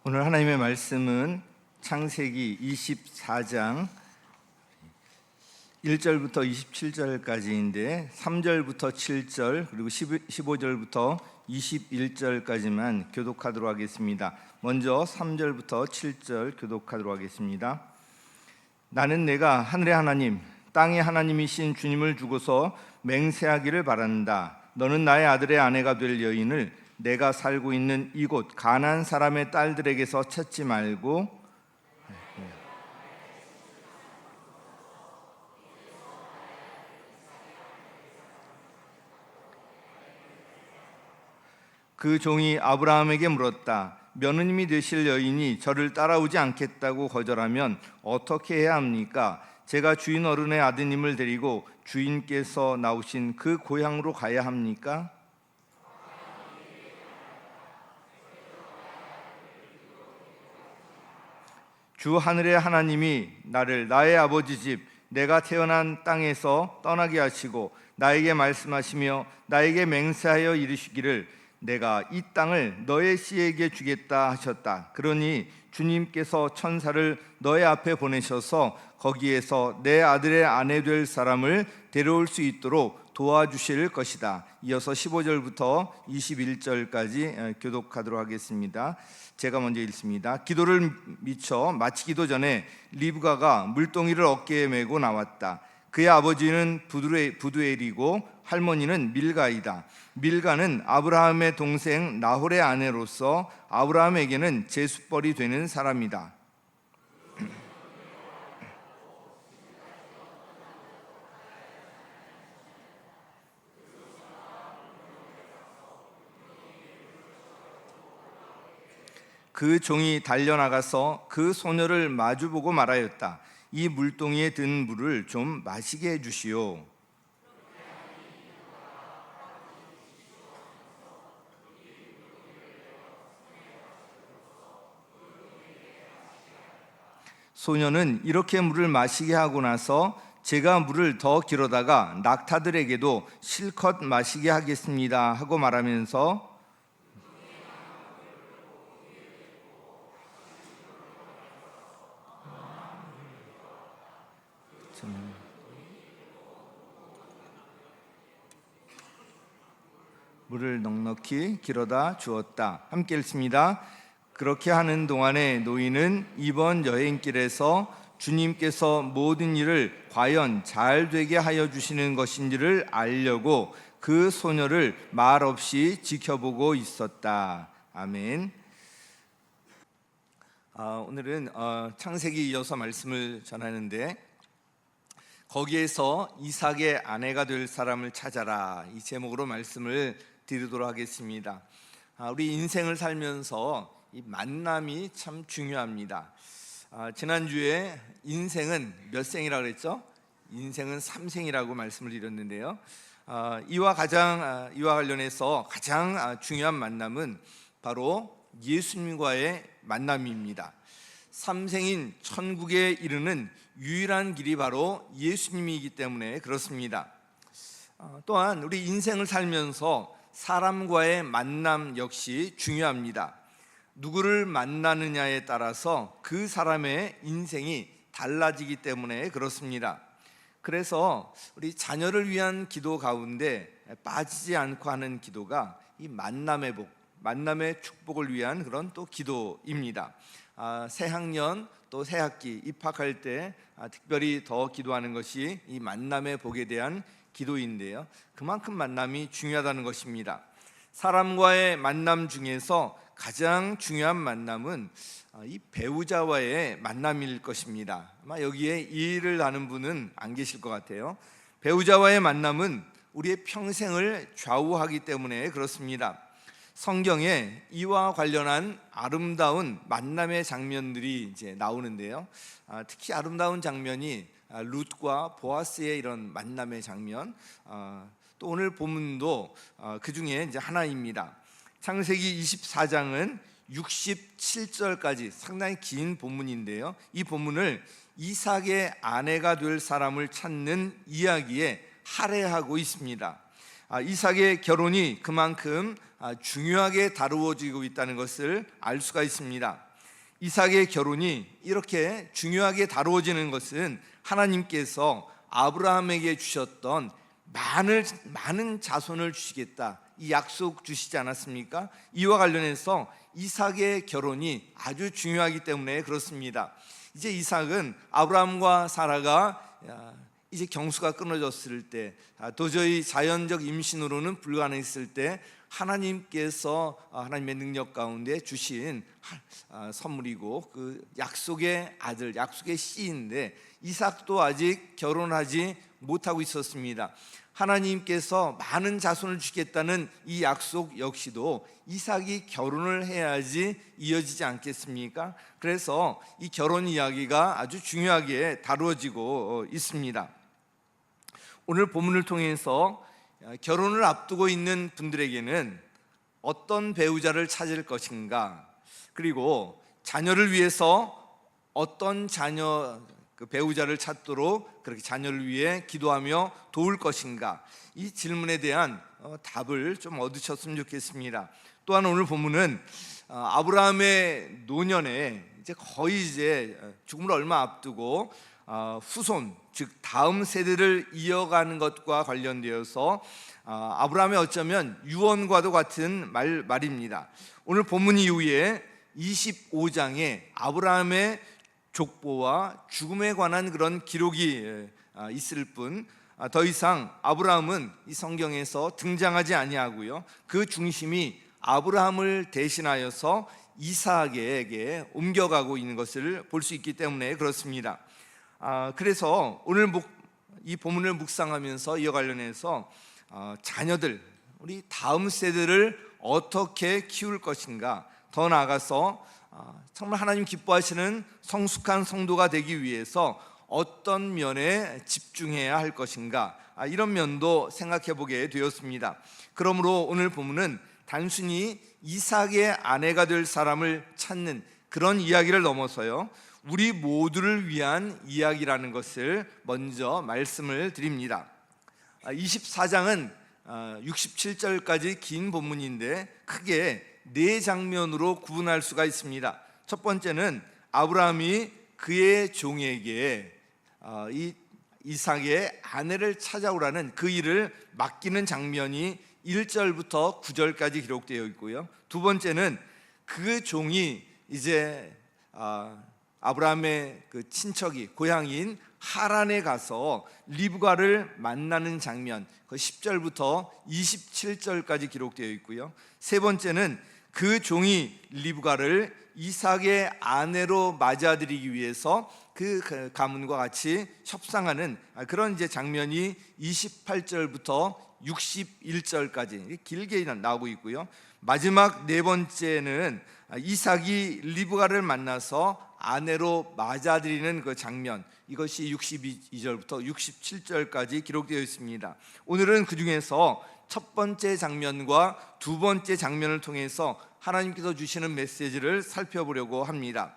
오늘 하나님의 말씀은 창세기 24장 1절부터 27절까지인데 3절부터 7절 그리고 15절부터 21절까지만 교독하도록 하겠습니다. 먼저 3절부터 7절 교독하도록 하겠습니다. 나는 내가 하늘의 하나님 땅의 하나님이신 주님을 두고서 맹세하기를 바란다. 너는 나의 아들의 아내가 될 여인을 내가 살고 있는 이곳 가나안 사람의 딸들에게서 찾지 말고 그 종이 아브라함에게 물었다. 며느님이 되실 여인이 저를 따라오지 않겠다고 거절하면 어떻게 해야 합니까? 제가 주인 어른의 아드님을 데리고 주인께서 나오신 그 고향으로 가야 합니까? 주 하늘의 하나님이 나를 나의 아버지 집 내가 태어난 땅에서 떠나게 하시고 나에게 말씀하시며 나에게 맹세하여 이르시기를 내가 이 땅을 너의 씨에게 주겠다 하셨다. 그러니 주님께서 천사를 너의 앞에 보내셔서 거기에서 내 아들의 아내 될 사람을 데려올 수 있도록 도와주실 것이다. 이어서 15절부터 21절까지 교독하도록 하겠습니다. 제가 먼저 읽습니다. 기도를 미쳐 마치기도 전에 리브가가 물동이를 어깨에 메고 나왔다. 그의 아버지는 부두엘이고 할머니는 밀가이다. 밀가는 아브라함의 동생 나홀의 아내로서 아브라함에게는 제숫벌이 되는 사람이다. 그 종이 달려나가서 그 소녀를 마주보고 말하였다. 이 물동이에 든 물을 좀 마시게 해주시오. 소녀는 이렇게 물을 마시게 하고 나서 제가 물을 더 길어다가 낙타들에게도 실컷 마시게 하겠습니다 하고 말하면서 물을 넉넉히 길어다 주었다. 함께 읽습니다. 그렇게 하는 동안에 노인은 이번 여행길에서 주님께서 모든 일을 과연 잘 되게 하여 주시는 것인지를 알려고 그 소녀를 말없이 지켜보고 있었다. 아멘. 오늘은 창세기 이어서 말씀을 전하는데 거기에서 이삭의 아내가 될 사람을 찾아라, 이 제목으로 말씀을 드리도록 하겠습니다. 우리 인생을 살면서 이 만남이 참 중요합니다. 지난주에 인생은 몇 생이라고 그랬죠? 인생은 3생이라고 말씀을 드렸는데요. 이와 관련해서 가장 중요한 만남은 바로 예수님과의 만남입니다. 3생인 천국에 이르는 유일한 길이 바로 예수님이기 때문에 그렇습니다. 또한 우리 인생을 살면서 사람과의 만남 역시 중요합니다. 누구를 만나느냐에 따라서 그 사람의 인생이 달라지기 때문에 그렇습니다. 그래서 우리 자녀를 위한 기도 가운데 빠지지 않고 하는 기도가 이 만남의 복, 만남의 축복을 위한 그런 또 기도입니다. 새 학년 또 새 학기 입학할 때 특별히 더 기도하는 것이 이 만남의 복에 대한 기도인데요. 그만큼 만남이 중요하다는 것입니다. 사람과의 만남 중에서 가장 중요한 만남은 이 배우자와의 만남일 것입니다. 아마 여기에 이의를 하는 분은 안 계실 것 같아요. 배우자와의 만남은 우리의 평생을 좌우하기 때문에 그렇습니다. 성경에 이와 관련한 아름다운 만남의 장면들이 이제 나오는데요. 특히 아름다운 장면이 룻과 보아스의 이런 만남의 장면, 또 오늘 본문도 그 중에 이제 하나입니다. 창세기 24장은 67절까지 상당히 긴 본문인데요. 이 본문을 이삭의 아내가 될 사람을 찾는 이야기에 할애하고 있습니다. 이삭의 결혼이 그만큼 중요하게 다루어지고 있다는 것을 알 수가 있습니다. 이삭의 결혼이 이렇게 중요하게 다루어지는 것은 하나님께서 아브라함에게 주셨던 많은 자손을 주시겠다, 이 약속 주시지 않았습니까? 이와 관련해서 이삭의 결혼이 아주 중요하기 때문에 그렇습니다. 이제 이삭은 아브라함과 사라가 이제 경수가 끊어졌을 때, 도저히 자연적 임신으로는 불가능했을 때 하나님께서 하나님의 능력 가운데 주신 선물이고 그 약속의 아들, 약속의 씨인데, 이삭도 아직 결혼하지 못하고 있었습니다. 하나님께서 많은 자손을 주겠다는 이 약속 역시도 이삭이 결혼을 해야지 이어지지 않겠습니까? 그래서 이 결혼 이야기가 아주 중요하게 다루어지고 있습니다. 오늘 본문을 통해서 결혼을 앞두고 있는 분들에게는 어떤 배우자를 찾을 것인가, 그리고 자녀를 위해서 어떤 그 배우자를 찾도록 그렇게 자녀를 위해 기도하며 도울 것인가, 이 질문에 대한 답을 좀 얻으셨으면 좋겠습니다. 또한 오늘 본문은 아브라함의 노년에 이제 거의 죽음을 얼마 앞두고 후손, 즉 다음 세대를 이어가는 것과 관련되어서 아브라함의 어쩌면 유언과도 같은 말입니다. 오늘 본문 이후에 25장에 아브라함의 족보와 죽음에 관한 그런 기록이 있을 뿐 더 이상 아브라함은 이 성경에서 등장하지 아니하고요, 그 중심이 아브라함을 대신하여서 이삭에게 옮겨가고 있는 것을 볼 수 있기 때문에 그렇습니다. 그래서 오늘 이 본문을 묵상하면서 이와 관련해서 자녀들, 우리 다음 세대를 어떻게 키울 것인가, 더 나아가서 정말 하나님 기뻐하시는 성숙한 성도가 되기 위해서 어떤 면에 집중해야 할 것인가, 이런 면도 생각해 보게 되었습니다. 그러므로 오늘 본문은 단순히 이삭의 아내가 될 사람을 찾는 그런 이야기를 넘어서요, 우리 모두를 위한 이야기라는 것을 먼저 말씀을 드립니다. 24장은 67절까지 긴 본문인데 크게 네 장면으로 구분할 수가 있습니다. 첫 번째는 아브라함이 그의 종에게 이 이삭의 아내를 찾아오라는 그 일을 맡기는 장면이 1절부터 9절까지 기록되어 있고요. 두 번째는 그 종이 이제 아브라함의 그 친척이 고향인 하란에 가서 리브가를 만나는 장면, 그 10절부터 27절까지 기록되어 있고요. 세 번째는 그 종이 리브가를 이삭의 아내로 맞아들이기 위해서 그 가문과 같이 협상하는 그런 이제 장면이 28절부터 61절까지 길게 나오고 있고요. 마지막 네 번째는 이삭이 리브가를 만나서 아내로 맞아들이는 그 장면, 이것이 62절부터 67절까지 기록되어 있습니다. 오늘은 그 중에서 첫 번째 장면과 두 번째 장면을 통해서 하나님께서 주시는 메시지를 살펴보려고 합니다.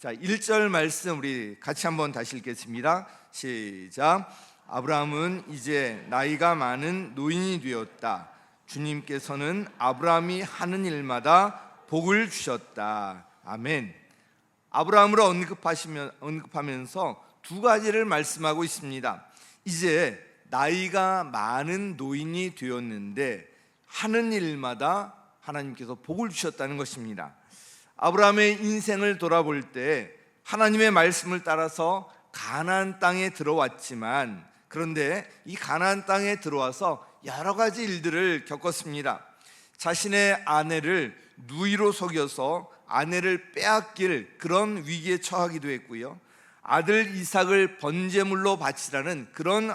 자, 1절 말씀 우리 같이 한번 다시 읽겠습니다. 시작. 아브라함은 이제 나이가 많은 노인이 되었다. 주님께서는 아브라함이 하는 일마다 복을 주셨다. 아멘. 아브라함을 언급하면서 두 가지를 말씀하고 있습니다. 이제 나이가 많은 노인이 되었는데 하는 일마다 하나님께서 복을 주셨다는 것입니다. 아브라함의 인생을 돌아볼 때 하나님의 말씀을 따라서 가나안 땅에 들어왔지만, 그런데 이 가나안 땅에 들어와서 여러 가지 일들을 겪었습니다. 자신의 아내를 누이로 속여서 아내를 빼앗길 그런 위기에 처하기도 했고요, 아들 이삭을 번제물로 바치라는 그런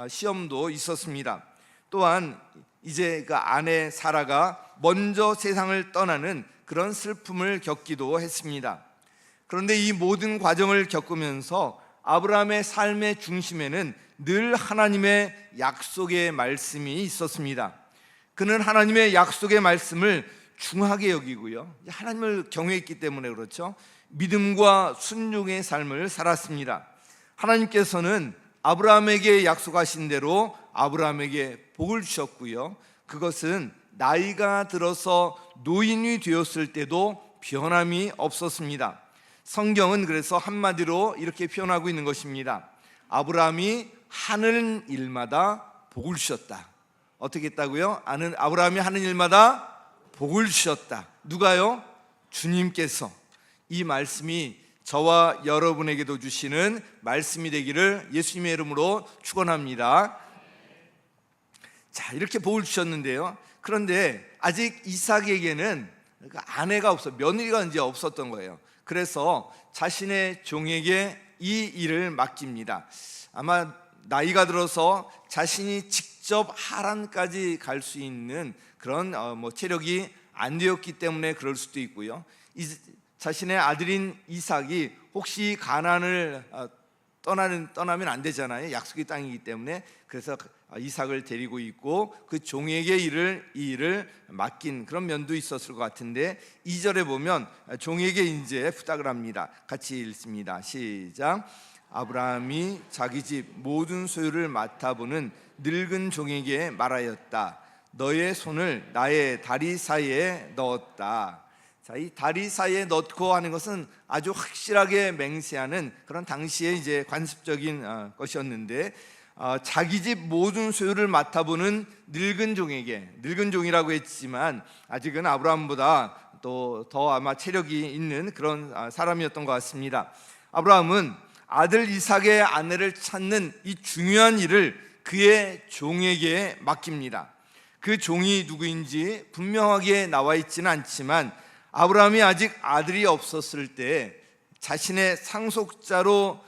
시험도 있었습니다. 또한 이제 그 아내 사라가 먼저 세상을 떠나는 그런 슬픔을 겪기도 했습니다. 그런데 이 모든 과정을 겪으면서 아브라함의 삶의 중심에는 늘 하나님의 약속의 말씀이 있었습니다. 그는 하나님의 약속의 말씀을 중하게 여기고요, 하나님을 경외했기 때문에 그렇죠, 믿음과 순종의 삶을 살았습니다. 하나님께서는 아브라함에게 약속하신 대로 아브라함에게 복을 주셨고요, 그것은 나이가 들어서 노인이 되었을 때도 변함이 없었습니다. 성경은 그래서 한마디로 이렇게 표현하고 있는 것입니다. 아브라함이 하는 일마다 복을 주셨다. 어떻게 했다고요? 아브라함이 하는 일마다 복을 주셨다. 누가요? 주님께서. 이 말씀이 저와 여러분에게도 주시는 말씀이 되기를 예수님의 이름으로 축원합니다. 자, 이렇게 복을 주셨는데요. 그런데 아직 이삭에게는 아내가 없어, 며느리가 이제 없었던 거예요. 그래서 자신의 종에게 이 일을 맡깁니다. 아마 나이가 들어서 자신이 직접 하란까지 갈 수 있는 그런 체력이 안 되었기 때문에 그럴 수도 있고요. 자신의 아들인 이삭이 혹시 가나안을 떠나면 안 되잖아요. 약속의 땅이기 때문에. 그래서 이삭을 데리고 있고 그 종에게 이 일을 맡긴 그런 면도 있었을 것 같은데, 2절에 보면 종에게 이제 부탁을 합니다. 같이 읽습니다. 시작. 아브라함이 자기 집 모든 소유를 맡아보는 늙은 종에게 말하였다. 너의 손을 나의 다리 사이에 넣었다. 자, 이 다리 사이에 넣고 하는 것은 아주 확실하게 맹세하는 그런 당시의 이제 관습적인 것이었는데, 자기 집 모든 소유를 맡아보는 늙은 종에게, 늙은 종이라고 했지만 아직은 아브라함보다 또 더 아마 체력이 있는 그런 사람이었던 것 같습니다. 아브라함은 아들 이삭의 아내를 찾는 이 중요한 일을 그의 종에게 맡깁니다. 그 종이 누구인지 분명하게 나와 있지는 않지만 아브라함이 아직 아들이 없었을 때 자신의 상속자로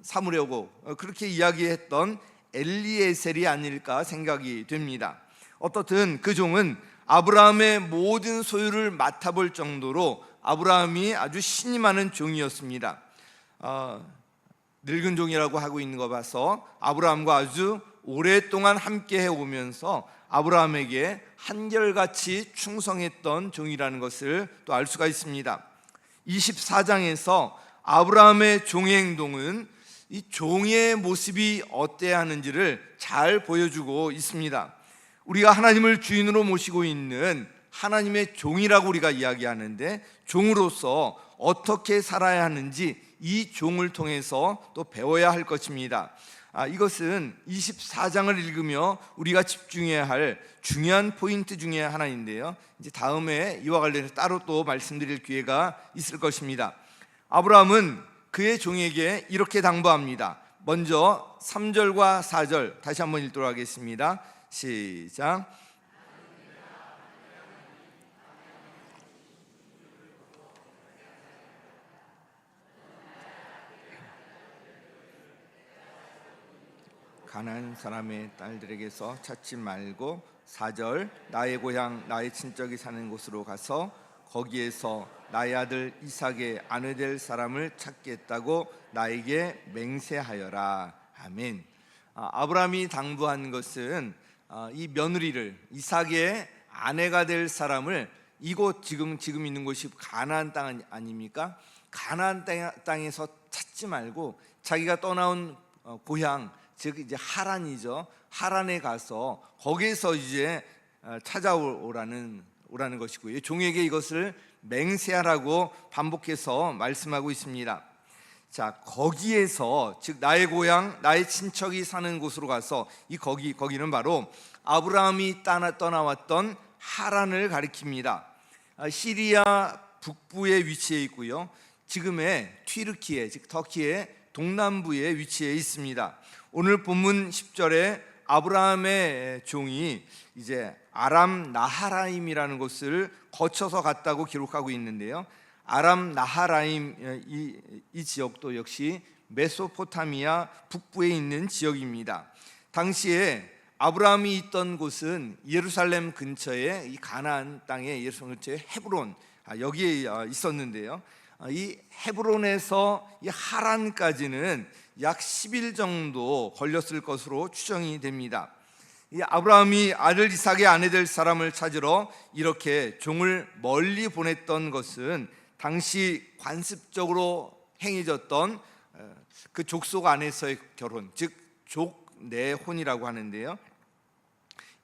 삼으려고 그렇게 이야기했던 엘리에셀이 아닐까 생각이 됩니다. 어떻든 그 종은 아브라함의 모든 소유를 맡아볼 정도로 아브라함이 아주 신이 많은 종이었습니다. 늙은 종이라고 하고 있는 거 봐서 아브라함과 아주 오랫동안 함께 해오면서 아브라함에게 한결같이 충성했던 종이라는 것을 또 알 수가 있습니다. 24장에서 아브라함의 종의 행동은 이 종의 모습이 어때야 하는지를 잘 보여주고 있습니다. 우리가 하나님을 주인으로 모시고 있는 하나님의 종이라고 우리가 이야기하는데, 종으로서 어떻게 살아야 하는지 이 종을 통해서 또 배워야 할 것입니다. 이것은 24장을 읽으며 우리가 집중해야 할 중요한 포인트 중에 하나인데요. 이제 다음에 이와 관련해서 따로 또 말씀드릴 기회가 있을 것입니다. 아브라함은 그의 종에게 이렇게 당부합니다. 먼저 3절과 4절 다시 한번 읽도록 하겠습니다. 시작. 가나안 사람의 딸들에게서 찾지 말고 4절 나의 고향 나의 친척이 사는 곳으로 가서 거기에서 나의 아들 이삭의 아내 될 사람을 찾겠다고 나에게 맹세하여라. 아멘. 아브라함이 당부한 것은 이 며느리를, 이삭의 아내가 될 사람을, 이곳 지금 있는 곳이 가나안 땅 아닙니까? 가나안 땅에서 찾지 말고 자기가 떠나온 고향, 즉 이제 하란이죠. 하란에 가서 거기에서 이제 찾아오라는 것이고요. 종에게 이것을 맹세하라고 반복해서 말씀하고 있습니다. 자, 거기에서, 즉 나의 고향, 나의 친척이 사는 곳으로 가서, 이 거기는 바로 아브라함이 떠나왔던 하란을 가리킵니다. 시리아 북부에 위치해 있고요. 지금의 튀르키예, 즉 터키의 동남부에 위치해 있습니다. 오늘 본문 10절에 아브라함의 종이 이제 아람 나하라임이라는 곳을 거쳐서 갔다고 기록하고 있는데요. 아람 나하라임 이 지역도 역시 메소포타미아 북부에 있는 지역입니다. 당시에 아브라함이 있던 곳은 예루살렘 근처에, 이 가나안 땅의 예루살렘 근처에 헤브론, 여기에 있었는데요. 이 헤브론에서 이 하란까지는 약 10일 정도 걸렸을 것으로 추정이 됩니다. 이 아브라함이 아들 이삭의 아내 될 사람을 찾으러 이렇게 종을 멀리 보냈던 것은 당시 관습적으로 행해졌던 그 족속 안에서의 결혼, 즉 족내혼이라고 하는데요.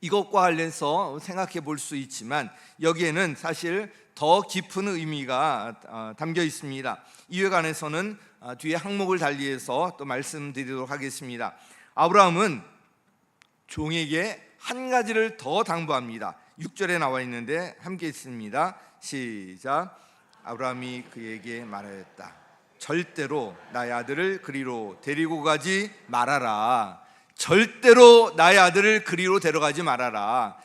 이것과 관련해서 생각해 볼 수 있지만 여기에는 사실 더 깊은 의미가 담겨 있습니다. 이에 관해서는 뒤에 항목을 달리해서 또 말씀드리도록 하겠습니다. 아브라함은 종에게 한 가지를 더 당부합니다. 6절에 나와 있는데 함께 읽습니다. 시작. 아브라함이 그에게 말하였다. 절대로 나의 아들을 그리로 데리고 가지 말아라. 절대로 나의 아들을 그리로 데려가지 말아라.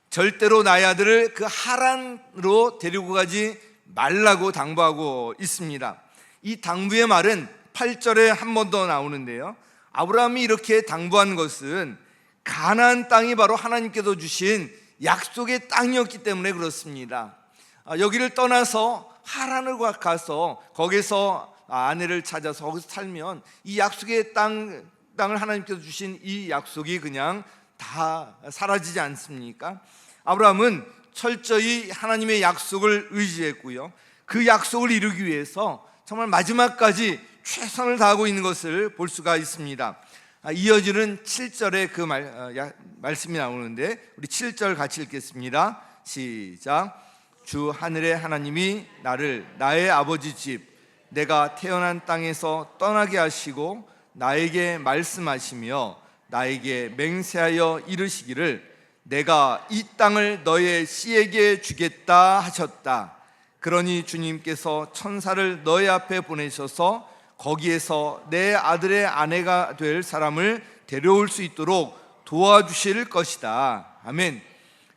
절대로 나의 아들을 그 하란으로 데리고 가지 말라고 당부하고 있습니다. 이 당부의 말은 8절에 한 번 더 나오는데요, 아브라함이 이렇게 당부한 것은 가나안 땅이 바로 하나님께서 주신 약속의 땅이었기 때문에 그렇습니다. 여기를 떠나서 하란을 가서 거기서 아내를 찾아서 거기서 살면 이 약속의 땅을 하나님께서 주신 이 약속이 그냥 다 사라지지 않습니까? 아브라함은 철저히 하나님의 약속을 의지했고요, 그 약속을 이루기 위해서 정말 마지막까지 최선을 다하고 있는 것을 볼 수가 있습니다. 이어지는 7절에 그 말씀이 나오는데 우리 7절 같이 읽겠습니다. 시작. 주 하늘의 하나님이 나를 나의 아버지 집 내가 태어난 땅에서 떠나게 하시고 나에게 말씀하시며 나에게 맹세하여 이르시기를 내가 이 땅을 너의 씨에게 주겠다 하셨다. 그러니 주님께서 천사를 너의 앞에 보내셔서 거기에서 내 아들의 아내가 될 사람을 데려올 수 있도록 도와주실 것이다. 아멘.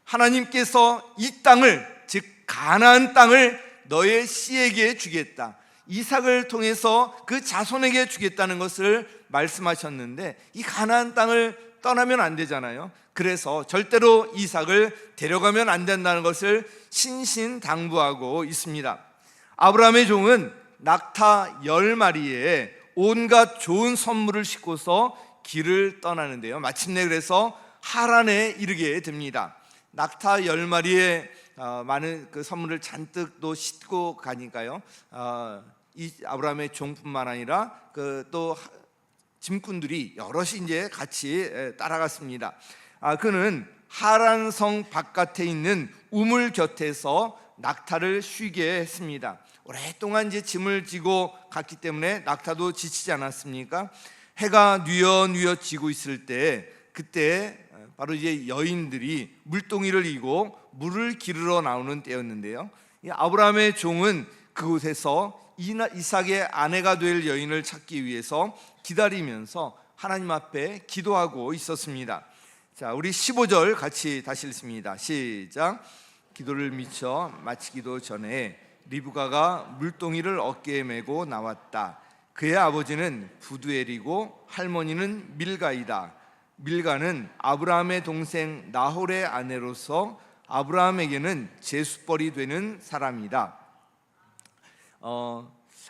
하나님께서 이 땅을, 즉 가나안 땅을 너의 씨에게 주겠다, 이삭을 통해서 그 자손에게 주겠다는 것을 말씀하셨는데 이 가나안 땅을 떠나면 안 되잖아요. 그래서 절대로 이삭을 데려가면 안 된다는 것을 신신당부하고 있습니다. 아브라함의 종은 낙타 10마리에 온갖 좋은 선물을 싣고서 길을 떠나는데요, 마침내 그래서 하란에 이르게 됩니다. 낙타 10마리에 많은 그 선물을 잔뜩 또 싣고 가니까요, 이 아브라함의 종뿐만 아니라 그 또 짐꾼들이 여럿이 이제 같이 따라갔습니다. 그는 하란성 바깥에 있는 우물 곁에서 낙타를 쉬게 했습니다. 오랫동안 이제 짐을 지고 갔기 때문에 낙타도 지치지 않았습니까? 해가 뉘어뉘어 지고 있을 때, 그때 바로 이제 여인들이 물동이를 이고 물을 기르러 나오는 때였는데요, 아브라함의 종은 그곳에서 이삭의 아내가 될 여인을 찾기 위해서 기다리면서 하나님 앞에 기도하고 있었습니다. 자, 우리 15절 같이 다시 읽습니다. 시작. 기도를 미쳐 마치기도 전에 리브가가 물동이를 어깨에 메고 나왔다. 그의 아버지는 부두엘이고 할머니는 밀가이다. 밀가는 아브라함의 동생 나홀의 아내로서 아브라함에게는 제수벌이 되는 사람이다.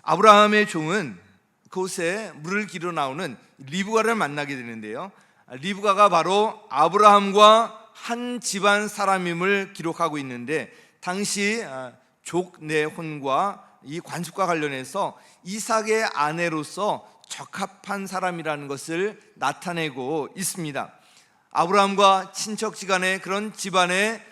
아브라함의 종은 그곳에 물을 기르러 나오는 리브가를 만나게 되는데요, 리브가가 바로 아브라함과 한 집안 사람임을 기록하고 있는데, 당시 족내혼과 이 관습과 관련해서 이삭의 아내로서 적합한 사람이라는 것을 나타내고 있습니다. 아브라함과 친척지간의 그런 집안의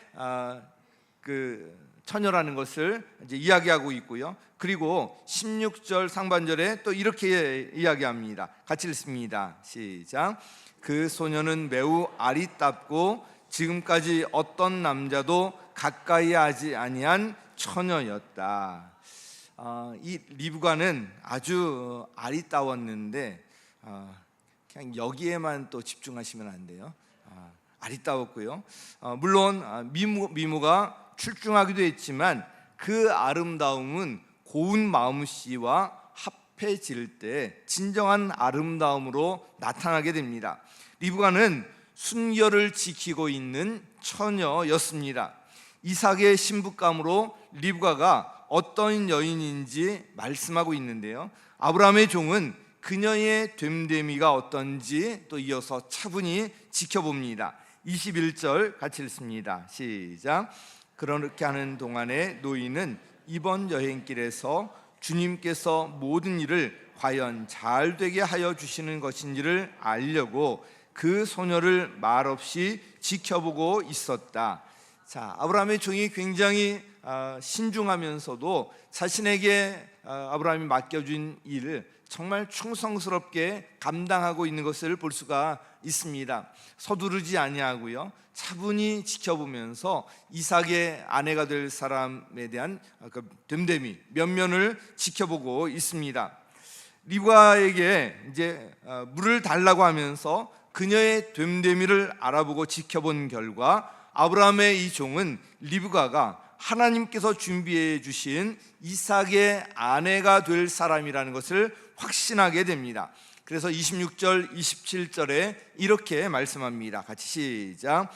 그 처녀라는 것을 이제 이야기하고 있고요, 그리고 16절 상반절에 또 이렇게 이야기합니다. 같이 읽습니다. 시작. 그 소녀는 매우 아리답고 지금까지 어떤 남자도 가까이 하지 아니한 처녀였다. 이 리브가는 아주 아리따웠는데 그냥 여기에만 또 집중하시면 안 돼요. 아리따웠고요, 물론 미모가 출중하기도 했지만 그 아름다움은 고운 마음씨와 합해질 때 진정한 아름다움으로 나타나게 됩니다. 리브가는 순결을 지키고 있는 처녀였습니다. 이삭의 신부감으로 리브가가 어떤 여인인지 말씀하고 있는데요, 아브라함의 종은 그녀의 됨됨이가 어떤지 또 이어서 차분히 지켜봅니다. 21절 같이 읽습니다. 시작. 그렇게 하는 동안에 노인은 이번 여행길에서 주님께서 모든 일을 과연 잘 되게 하여 주시는 것인지를 알려고 그 소녀를 말없이 지켜보고 있었다. 자, 아브라함의 종이 굉장히 신중하면서도 자신에게 아브라함이 맡겨준 일을 정말 충성스럽게 감당하고 있는 것을 볼 수가 있습니다. 서두르지 아니하고요, 차분히 지켜보면서 이삭의 아내가 될 사람에 대한 됨됨이 면면을 지켜보고 있습니다. 리브가에게 이제 물을 달라고 하면서 그녀의 됨됨이를 알아보고 지켜본 결과 아브라함의 이 종은 리브가가 하나님께서 준비해 주신 이삭의 아내가 될 사람이라는 것을 확신하게 됩니다. 그래서 26절, 27절에 이렇게 말씀합니다. 같이 시작.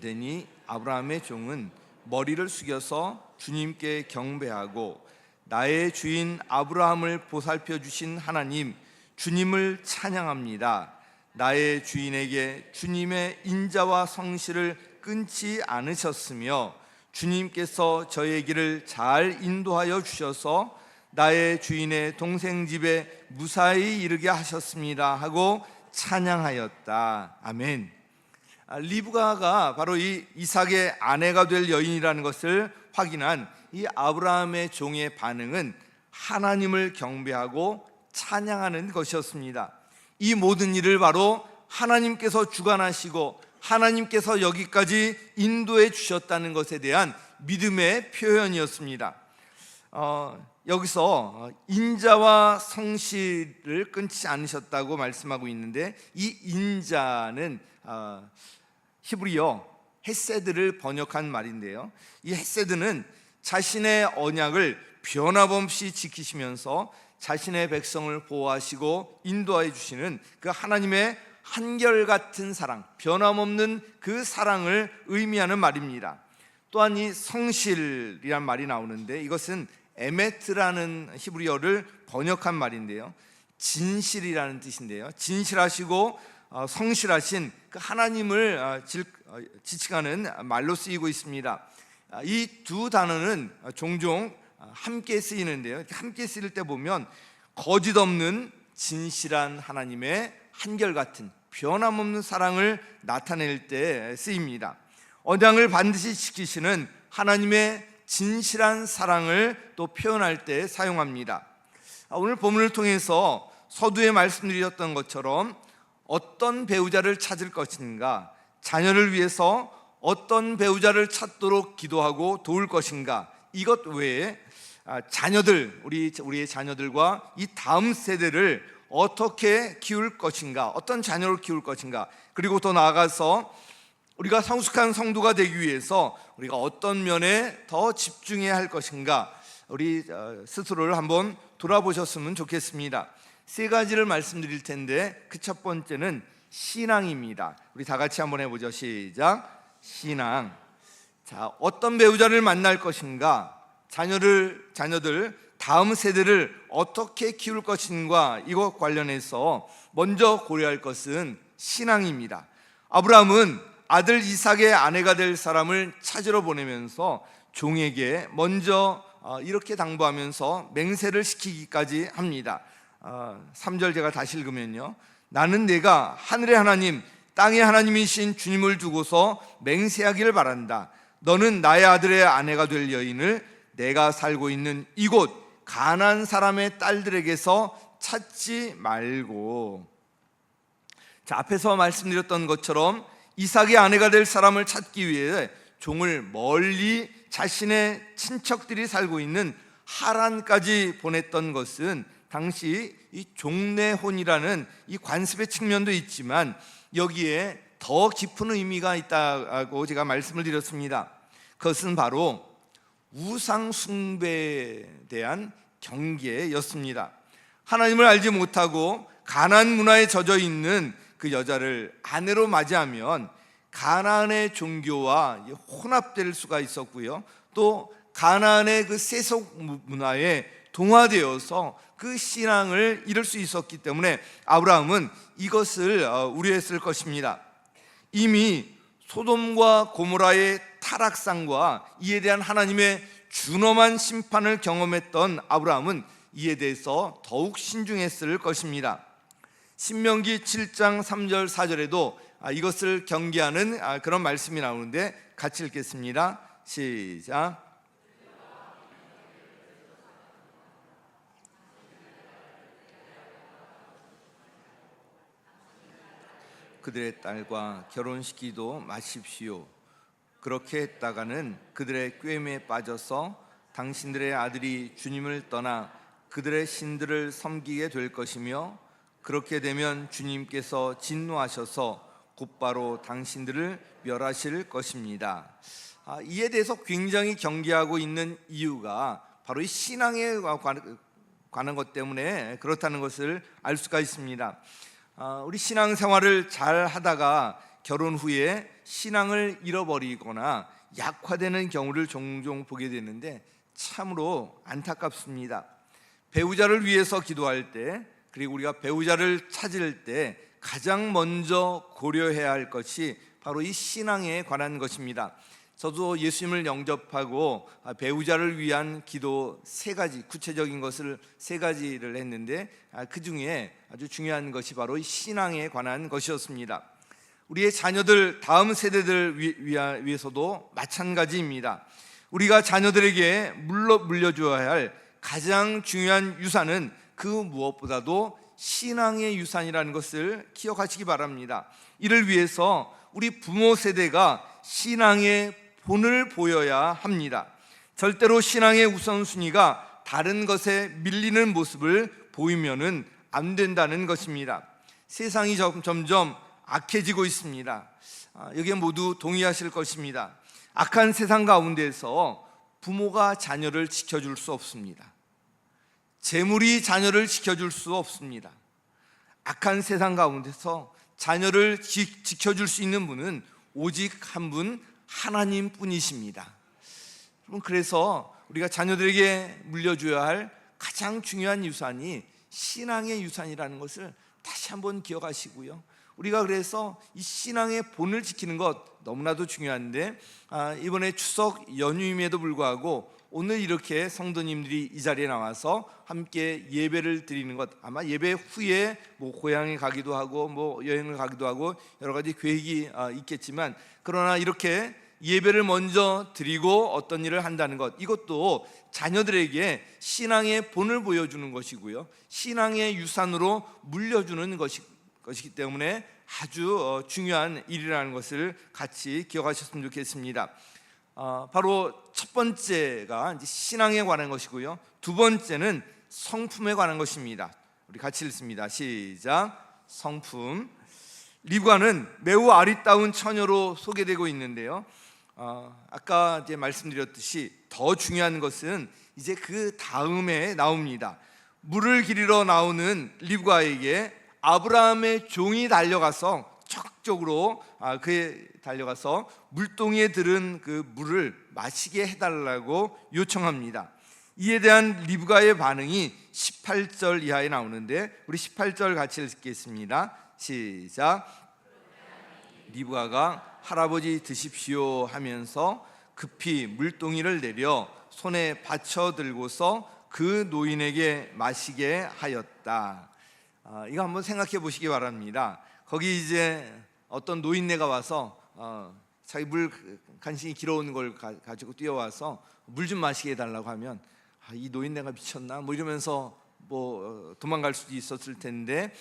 되니 아브라함의 종은 머리를 숙여서 주님께 경배하고 나의 주인 아브라함을 보살펴 주신 하나님 주님을 찬양합니다. 나의 주인에게 주님의 인자와 성실을 끊지 않으셨으며 주님께서 저의 길을 잘 인도하여 주셔서 나의 주인의 동생 집에 무사히 이르게 하셨습니다 하고 찬양하였다. 아멘. 리브가가 바로 이 이삭의 아내가 될 여인이라는 것을 확인한 이 아브라함의 종의 반응은 하나님을 경배하고 찬양하는 것이었습니다. 이 모든 일을 바로 하나님께서 주관하시고 하나님께서 여기까지 인도해 주셨다는 것에 대한 믿음의 표현이었습니다. 여기서 인자와 성실을 끊지 않으셨다고 말씀하고 있는데, 이 인자는 히브리어 헤세드를 번역한 말인데요, 이 헤세드는 자신의 언약을 변함없이 지키시면서 자신의 백성을 보호하시고 인도해 주시는 그 하나님의 한결같은 사랑, 변함없는 그 사랑을 의미하는 말입니다. 또한 이 성실이란 말이 나오는데, 이것은 에메트라는 히브리어를 번역한 말인데요, 진실이라는 뜻인데요, 진실하시고 성실하신 그 하나님을 지칭하는 말로 쓰이고 있습니다. 이 두 단어는 종종 함께 쓰이는데요, 함께 쓰일 때 보면 거짓 없는 진실한 하나님의 한결같은 변함없는 사랑을 나타낼 때 쓰입니다. 언약을 반드시 지키시는 하나님의 진실한 사랑을 또 표현할 때 사용합니다. 오늘 본문을 통해서 서두에 말씀드렸던 것처럼 어떤 배우자를 찾을 것인가, 자녀를 위해서 어떤 배우자를 찾도록 기도하고 도울 것인가, 이것 외에 자녀들, 우리의 자녀들과 이 다음 세대를 어떻게 키울 것인가, 어떤 자녀를 키울 것인가, 그리고 더 나아가서 우리가 성숙한 성도가 되기 위해서 우리가 어떤 면에 더 집중해야 할 것인가, 우리 스스로를 한번 돌아보셨으면 좋겠습니다. 세 가지를 말씀드릴 텐데, 그 첫 번째는 신앙입니다. 우리 다 같이 한번 해보죠. 시작. 신앙. 자, 어떤 배우자를 만날 것인가, 자녀들 다음 세대를 어떻게 키울 것인가, 이것 관련해서 먼저 고려할 것은 신앙입니다. 아브라함은 아들 이삭의 아내가 될 사람을 찾으러 보내면서 종에게 먼저 이렇게 당부하면서 맹세를 시키기까지 합니다. 3절 제가 다시 읽으면요, 나는 내가 하늘의 하나님 땅의 하나님이신 주님을 두고서 맹세하기를 바란다. 너는 나의 아들의 아내가 될 여인을 내가 살고 있는 이곳 가나안 사람의 딸들에게서 찾지 말고. 자, 앞에서 말씀드렸던 것처럼 이삭의 아내가 될 사람을 찾기 위해 종을 멀리 자신의 친척들이 살고 있는 하란까지 보냈던 것은 당시 이 종례혼이라는 이 관습의 측면도 있지만 여기에 더 깊은 의미가 있다고 제가 말씀을 드렸습니다. 그것은 바로 우상 숭배에 대한 경계였습니다. 하나님을 알지 못하고 가나안 문화에 젖어 있는 그 여자를 아내로 맞이하면 가나안의 종교와 혼합될 수가 있었고요, 또 가나안의 그 세속 문화에 동화되어서 그 신앙을 잃을 수 있었기 때문에 아브라함은 이것을 우려했을 것입니다. 이미 소돔과 고모라의 타락상과 이에 대한 하나님의 준엄한 심판을 경험했던 아브라함은 이에 대해서 더욱 신중했을 것입니다. 신명기 7장 3절 4절에도 이것을 경계하는 그런 말씀이 나오는데 같이 읽겠습니다. 시작. 그들의 딸과 결혼시키도 마십시오. 그렇게 했다가는 그들의 꾀임에 빠져서 당신들의 아들이 주님을 떠나 그들의 신들을 섬기게 될 것이며, 그렇게 되면 주님께서 진노하셔서 곧바로 당신들을 멸하실 것입니다. 이에 대해서 굉장히 경계하고 있는 이유가 바로 이 신앙에 관한 것 때문에 그렇다는 것을 알 수가 있습니다. 우리 신앙생활을 잘 하다가 결혼 후에 신앙을 잃어버리거나 약화되는 경우를 종종 보게 되는데 참으로 안타깝습니다. 배우자를 위해서 기도할 때, 그리고 우리가 배우자를 찾을 때 가장 먼저 고려해야 할 것이 바로 이 신앙에 관한 것입니다. 저도 예수님을 영접하고 배우자를 위한 기도 3가지, 구체적인 것을 3가지를 했는데 그 중에 아주 중요한 것이 바로 이 신앙에 관한 것이었습니다. 우리의 자녀들, 다음 세대들 위해서도 마찬가지입니다. 우리가 자녀들에게 물려줘야 할 가장 중요한 유산은 그 무엇보다도 신앙의 유산이라는 것을 기억하시기 바랍니다. 이를 위해서 우리 부모 세대가 신앙의 본을 보여야 합니다. 절대로 신앙의 우선순위가 다른 것에 밀리는 모습을 보이면은 안 된다는 것입니다. 세상이 점점 악해지고 있습니다. 여기에 모두 동의하실 것입니다. 악한 세상 가운데서 부모가 자녀를 지켜줄 수 없습니다. 재물이 자녀를 지켜줄 수 없습니다. 악한 세상 가운데서 자녀를 지켜줄 수 있는 분은 오직 한 분, 하나님 뿐이십니다. 그래서 우리가 자녀들에게 물려줘야 할 가장 중요한 유산이 신앙의 유산이라는 것을 다시 한번 기억하시고요. 우리가 그래서 이 신앙의 본을 지키는 것 너무나도 중요한데, 이번에 추석 연휴임에도 불구하고 오늘 이렇게 성도님들이 이 자리에 나와서 함께 예배를 드리는 것, 아마 예배 후에 고향에 가기도 하고 여행을 가기도 하고 여러 가지 계획이 있겠지만, 그러나 이렇게 예배를 먼저 드리고 어떤 일을 한다는 것, 이것도 자녀들에게 신앙의 본을 보여주는 것이고요, 신앙의 유산으로 물려주는 것이기 때문에 아주 중요한 일이라는 것을 같이 기억하셨으면 좋겠습니다. 바로 첫 번째가 이제 신앙에 관한 것이고요, 두 번째는 성품에 관한 것입니다. 우리 같이 읽습니다. 시작. 성품. 리브가는 매우 아리따운 처녀로 소개되고 있는데요, 아까 이제 말씀드렸듯이 더 중요한 것은 이제 그 다음에 나옵니다. 물을 기르러 나오는 리브가에게 아브라함의 종이 달려가서 적극적으로 그에 달려가서 물동이에 들은 그 물을 마시게 해달라고 요청합니다. 이에 대한 리브가의 반응이 18절 이하에 나오는데 우리 18절 같이 읽겠습니다. 시작. 리브가가 할아버지 드십시오 하면서 급히 물동이를 내려 손에 받쳐 들고서 그 노인에게 마시게 하였다. 이거 한번 생각해 보시기 바랍니다. 거기 이제 어떤 노인네가 와서 자기 물 간신히 길어온 걸 가지고 뛰어와서 물 좀 마시게 해달라고 하면 이 노인네가 미쳤나? 이러면서 도망갈 수도 있었을 텐데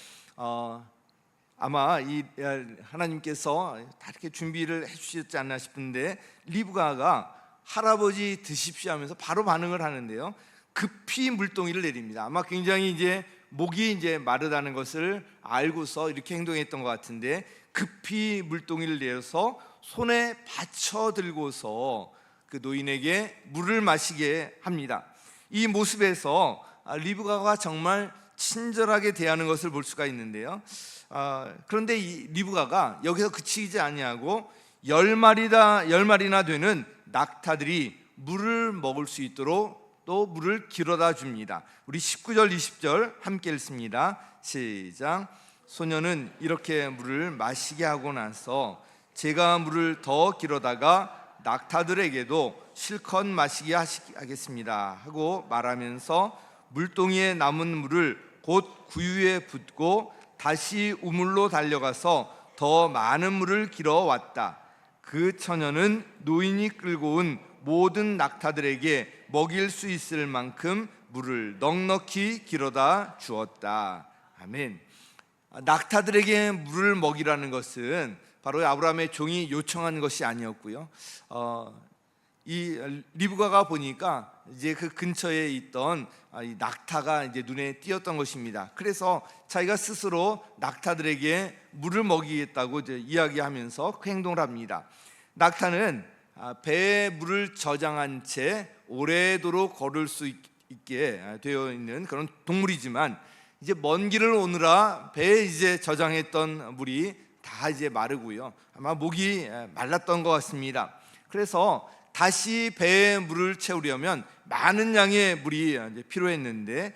아마 이 하나님께서 다 이렇게 준비를 해주셨지 않나 싶은데 리브가가 할아버지 드십시오 하면서 바로 반응을 하는데요, 급히 물동이를 내립니다. 아마 굉장히 이제 목이 이제 마르다는 것을 알고서 이렇게 행동했던 것 같은데, 급히 물동이를 내어서 손에 받쳐 들고서 그 노인에게 물을 마시게 합니다. 이 모습에서 리브가가 정말 친절하게 대하는 것을 볼 수가 있는데요, 그런데 이 리브가가 여기서 그치지 아니하고 10마리나 되는 낙타들이 물을 먹을 수 있도록 또 물을 길어다 줍니다. 우리 19절 20절 함께 읽습니다. 시작. 소녀는 이렇게 물을 마시게 하고 나서 제가 물을 더 길어다가 낙타들에게도 실컷 마시게 하겠습니다 하고 말하면서 물동이에 남은 물을 곧 구유에 붓고 다시 우물로 달려가서 더 많은 물을 길어왔다. 그 처녀는 노인이 끌고 온 모든 낙타들에게 먹일 수 있을 만큼 물을 넉넉히 길어다 주었다. 아멘. 낙타들에게 물을 먹이라는 것은 바로 아브라함의 종이 요청한 것이 아니었고요. 이 리브가가 보니까 이제 그 근처에 있던 이 낙타가 이제 눈에 띄었던 것입니다. 그래서 자기가 스스로 낙타들에게 물을 먹이겠다고 이제 이야기하면서 그 행동을 합니다. 낙타는 배에 물을 저장한 채 오래도록 걸을 수 있게 되어 있는 그런 동물이지만, 이제 먼 길을 오느라 배에 이제 저장했던 물이 다 이제 마르고요. 아마 목이 말랐던 것 같습니다. 그래서 다시 배에 물을 채우려면 많은 양의 물이 이제 필요했는데,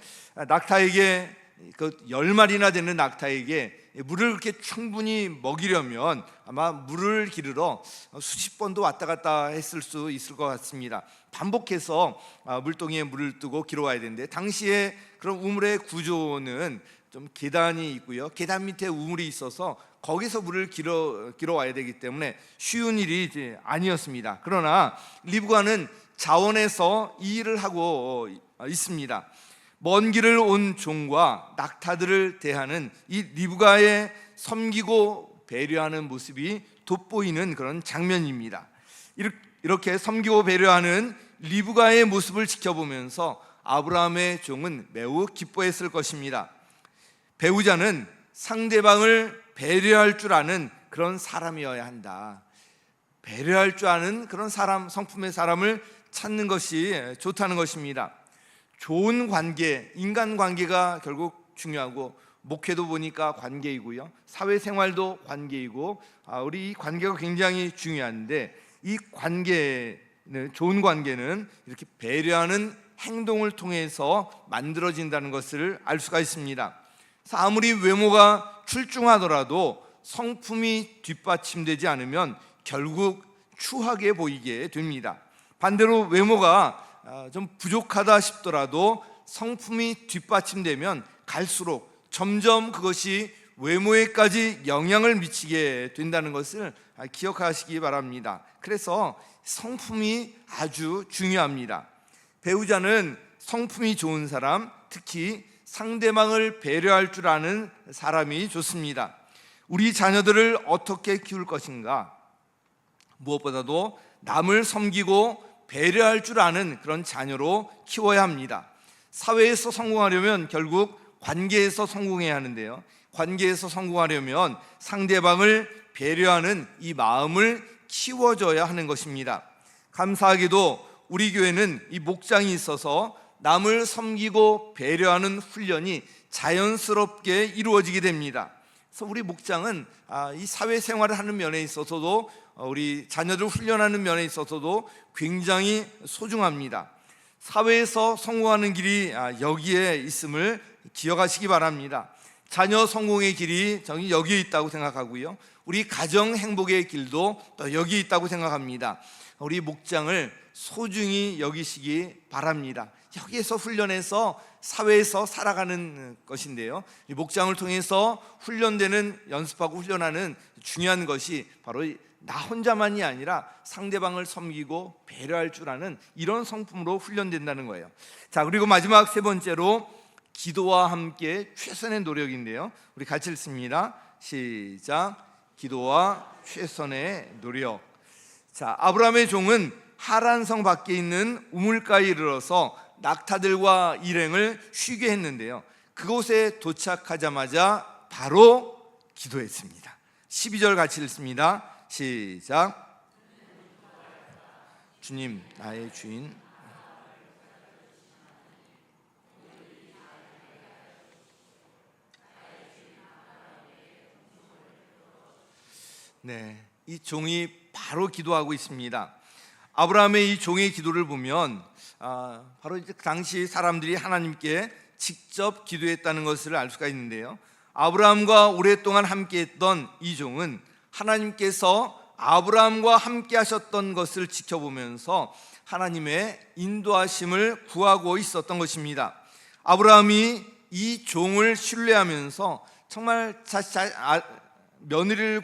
낙타에게 그 10마리나 되는 낙타에게 물을 그렇게 충분히 먹이려면 아마 물을 기르러 수십 번도 왔다 갔다 했을 수 있을 것 같습니다. 반복해서 물동이에 물을 뜨고 길어와야 되는데, 당시에 그런 우물의 구조는 좀 계단이 있고요, 계단 밑에 우물이 있어서 거기서 물을 길어와야 되기 때문에 쉬운 일이 이제 아니었습니다. 그러나 리브가는 자원해서 이 일을 하고 있습니다. 먼 길을 온 종과 낙타들을 대하는 이 리브가의 섬기고 배려하는 모습이 돋보이는 그런 장면입니다. 이렇게 섬기고 배려하는 리브가의 모습을 지켜보면서 아브라함의 종은 매우 기뻐했을 것입니다. 배우자는 상대방을 배려할 줄 아는 그런 사람이어야 한다. 배려할 줄 아는 그런 사람, 성품의 사람을 찾는 것이 좋다는 것입니다. 좋은 관계, 인간관계가 결국 중요하고, 목회도 보니까 관계이고요, 사회생활도 관계이고, 우리 이 관계가 굉장히 중요한데, 이 관계는, 좋은 관계는 이렇게 배려하는 행동을 통해서 만들어진다는 것을 알 수가 있습니다. 그래서 아무리 외모가 출중하더라도 성품이 뒷받침되지 않으면 결국 추하게 보이게 됩니다. 반대로 외모가 좀 부족하다 싶더라도 성품이 뒷받침되면 갈수록 점점 그것이 외모에까지 영향을 미치게 된다는 것을 기억하시기 바랍니다. 그래서 성품이 아주 중요합니다. 배우자는 성품이 좋은 사람, 특히 상대방을 배려할 줄 아는 사람이 좋습니다. 우리 자녀들을 어떻게 키울 것인가? 무엇보다도 남을 섬기고 배려할 줄 아는 그런 자녀로 키워야 합니다. 사회에서 성공하려면 결국 관계에서 성공해야 하는데요, 관계에서 성공하려면 상대방을 배려하는 이 마음을 키워줘야 하는 것입니다. 감사하게도 우리 교회는 이 목장이 있어서 남을 섬기고 배려하는 훈련이 자연스럽게 이루어지게 됩니다. 그래서 우리 목장은 이 사회생활을 하는 면에 있어서도, 우리 자녀들 훈련하는 면에 있어서도 굉장히 소중합니다. 사회에서 성공하는 길이 여기에 있음을 기억하시기 바랍니다. 자녀 성공의 길이 저는 여기에 있다고 생각하고요, 우리 가정 행복의 길도 또 여기에 있다고 생각합니다. 우리 목장을 소중히 여기시기 바랍니다. 여기에서 훈련해서 사회에서 살아가는 것인데요, 이 목장을 통해서 훈련되는, 연습하고 훈련하는 중요한 것이 바로 나 혼자만이 아니라 상대방을 섬기고 배려할 줄 아는 이런 성품으로 훈련된다는 거예요. 자, 그리고 마지막 세 번째로 기도와 함께 최선의 노력인데요, 우리 같이 읽습니다. 시작. 기도와 최선의 노력. 자, 아브라함의 종은 하란성 밖에 있는 우물가에 이르러서 낙타들과 일행을 쉬게 했는데요, 그곳에 도착하자마자 바로 기도했습니다. 12절 같이 읽습니다. 시작. 주님, 나의 주인. 네, 이 종이 바로 기도하고 있습니다. 아브라함의 이 종의 기도를 보면 바로 이제 그 당시 사람들이 하나님께 직접 기도했다는 것을 알 수가 있는데요, 아브라함과 오랫동안 함께했던 이 종은 하나님께서 아브라함과 함께 하셨던 것을 지켜보면서 하나님의 인도하심을 구하고 있었던 것입니다. 아브라함이 이 종을 신뢰하면서 정말 며느리를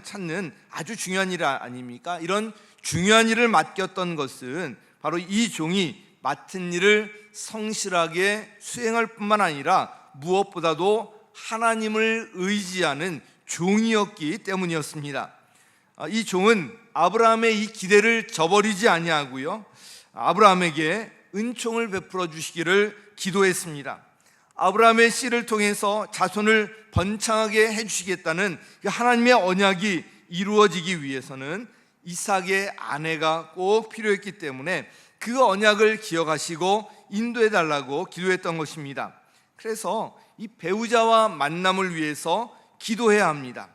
찾는 아주 중요한 일 아닙니까? 이런 중요한 일을 맡겼던 것은 바로 이 종이 맡은 일을 성실하게 수행할 뿐만 아니라 무엇보다도 하나님을 의지하는 종이었기 때문이었습니다. 이 종은 아브라함의 이 기대를 저버리지 아니하고요, 아브라함에게 은총을 베풀어 주시기를 기도했습니다. 아브라함의 씨를 통해서 자손을 번창하게 해주시겠다는 하나님의 언약이 이루어지기 위해서는 이삭의 아내가 꼭 필요했기 때문에 그 언약을 기억하시고 인도해 달라고 기도했던 것입니다. 그래서 이 배우자와 만남을 위해서 기도해야 합니다.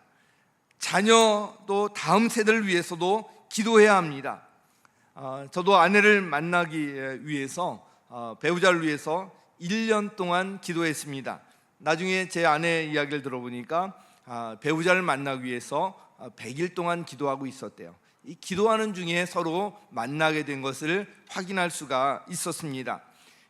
자녀도 다음 세대를 위해서도 기도해야 합니다. 저도 아내를 만나기 위해서 배우자를 위해서 1년 동안 기도했습니다. 나중에 제 아내 이야기를 들어보니까 배우자를 만나기 위해서 100일 동안 기도하고 있었대요. 이 기도하는 중에 서로 만나게 된 것을 확인할 수가 있었습니다.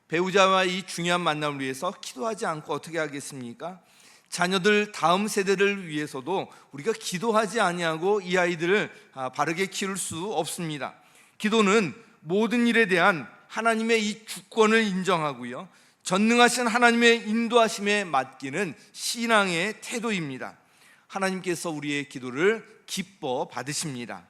배우자와 이 중요한 만남을 위해서 기도하지 않고 어떻게 하겠습니까? 자녀들 다음 세대를 위해서도 우리가 기도하지 아니하고 이 아이들을 바르게 키울 수 없습니다. 기도는 모든 일에 대한 하나님의 이 주권을 인정하고요, 전능하신 하나님의 인도하심에 맡기는 신앙의 태도입니다. 하나님께서 우리의 기도를 기뻐 받으십니다.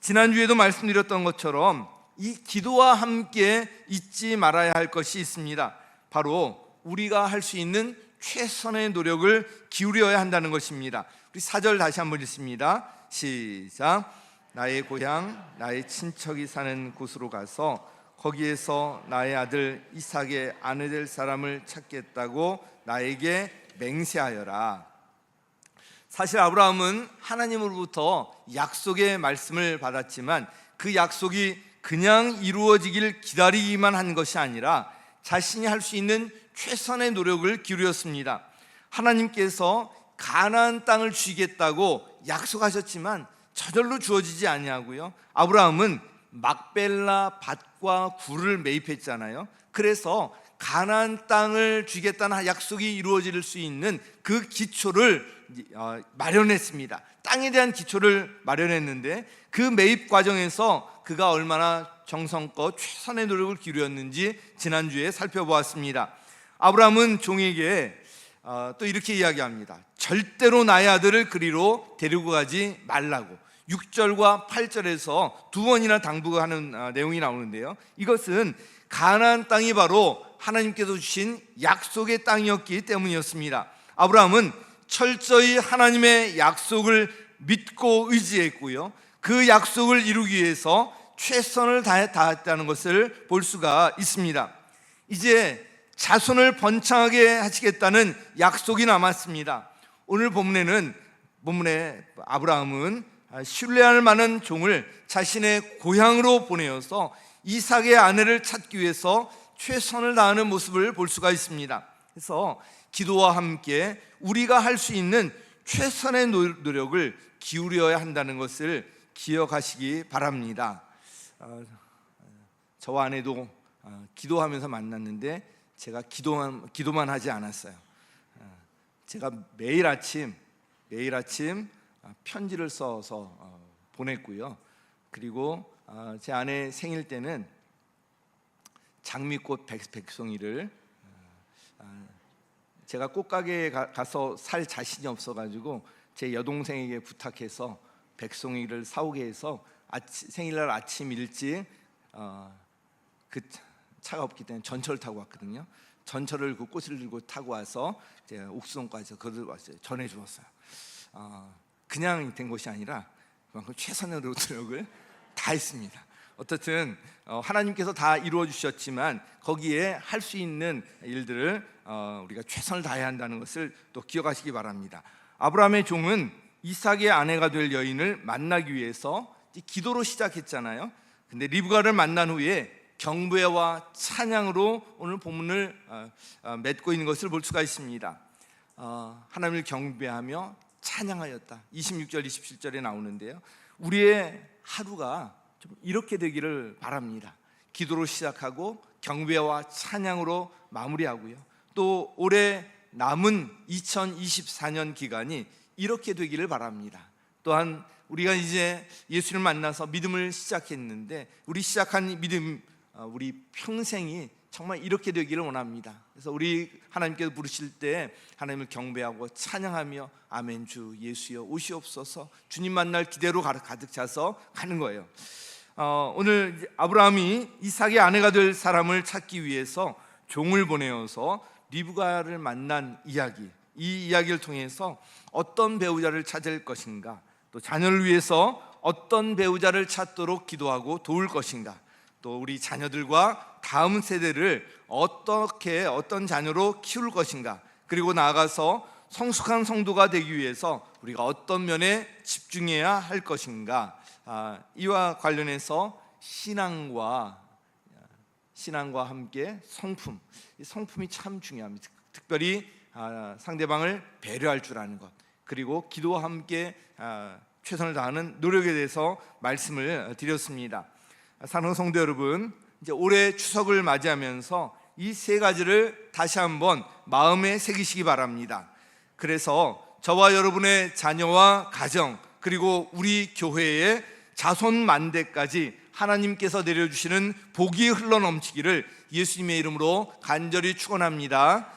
지난주에도 말씀드렸던 것처럼 이 기도와 함께 잊지 말아야 할 것이 있습니다. 바로 우리가 할 수 있는 최선의 노력을 기울여야 한다는 것입니다. 우리 4절 다시 한번 읽습니다. 시작. 나의 고향 나의 친척이 사는 곳으로 가서 거기에서 나의 아들 이삭의 아내 될 사람을 찾겠다고 나에게 맹세하여라. 사실 아브라함은 하나님으로부터 약속의 말씀을 받았지만 그 약속이 그냥 이루어지길 기다리기만 한 것이 아니라 자신이 할 수 있는 최선의 노력을 기울였습니다. 하나님께서 가나안 땅을 주시겠다고 약속하셨지만 저절로 주어지지 아니하고요, 아브라함은 막벨라 밭과 굴을 매입했잖아요. 그래서 가나안 땅을 주겠다는 약속이 이루어질 수 있는 그 기초를 마련했습니다. 땅에 대한 기초를 마련했는데 그 매입 과정에서 그가 얼마나 정성껏 최선의 노력을 기울였는지 지난주에 살펴보았습니다. 아브라함은 종에게 또 이렇게 이야기합니다. 절대로 나의 아들을 그리로 데리고 가지 말라고 6절과 8절에서 두 번이나 당부하는 내용이 나오는데요, 이것은 가나안 땅이 바로 하나님께서 주신 약속의 땅이었기 때문이었습니다. 아브라함은 철저히 하나님의 약속을 믿고 의지했고요, 그 약속을 이루기 위해서 최선을 다했다는 것을 볼 수가 있습니다. 이제 자손을 번창하게 하시겠다는 약속이 남았습니다. 오늘 본문에 아브라함은 신뢰할 만한 종을 자신의 고향으로 보내어서 이삭의 아내를 찾기 위해서 최선을 다하는 모습을 볼 수가 있습니다. 그래서 기도와 함께 우리가 할 수 있는 최선의 노력을 기울여야 한다는 것을 기억하시기 바랍니다. 저와 아내도 기도하면서 만났는데 제가 기도만 하지 않았어요. 제가 매일 아침 편지를 써서 보냈고요. 그리고 제 아내 생일 때는 장미꽃 백송이를 제가 꽃가게에 가서 살 자신이 없어가지고 제 여동생에게 부탁해서 백송이를 사오게 해서 생일날 아침 일찍 그 차가 없기 때문에 전철을 타고 왔거든요. 전철을 그 꽃을 들고 타고 와서 제가 옥수동까지 그걸 왔어요. 전해주었어요. 그냥 된 것이 아니라 그만큼 최선의 노력을 다 했습니다. 어떻든 하나님께서 다 이루어 주셨지만 거기에 할 수 있는 일들을 우리가 최선을 다해야 한다는 것을 또 기억하시기 바랍니다. 아브라함의 종은 이삭의 아내가 될 여인을 만나기 위해서 기도로 시작했잖아요. 근데 리브가를 만난 후에 경배와 찬양으로 오늘 본문을 맺고 있는 것을 볼 수가 있습니다. 하나님을 경배하며 찬양하였다. 26절 27절에 나오는데요, 우리의 하루가 좀 이렇게 되기를 바랍니다. 기도로 시작하고 경배와 찬양으로 마무리하고요, 또 올해 남은 2024년 기간이 이렇게 되기를 바랍니다. 또한 우리가 이제 예수를 만나서 믿음을 시작했는데 우리 시작한 이 믿음, 우리 평생이 정말 이렇게 되기를 원합니다. 그래서 우리 하나님께서 부르실 때 하나님을 경배하고 찬양하며 아멘 주 예수여 오시옵소서, 주님 만날 기대로 가득 차서 가는 거예요. 오늘 아브라함이 이삭의 아내가 될 사람을 찾기 위해서 종을 보내어서 리브가를 만난 이야기, 이 이야기를 통해서 어떤 배우자를 찾을 것인가, 또 자녀를 위해서 어떤 배우자를 찾도록 기도하고 도울 것인가, 또 우리 자녀들과 다음 세대를 어떤 자녀로 키울 것인가, 그리고 나아가서 성숙한 성도가 되기 위해서 우리가 어떤 면에 집중해야 할 것인가, 이와 관련해서 신앙과 함께 성품, 이 성품이 참 중요합니다. 특별히 상대방을 배려할 줄 아는 것, 그리고 기도와 함께 최선을 다하는 노력에 대해서 말씀을 드렸습니다. 사랑하는 성도 여러분, 이제 올해 추석을 맞이하면서 이 세 가지를 다시 한번 마음에 새기시기 바랍니다. 그래서 저와 여러분의 자녀와 가정, 그리고 우리 교회의 자손 만대까지 하나님께서 내려주시는 복이 흘러넘치기를 예수님의 이름으로 간절히 축원합니다.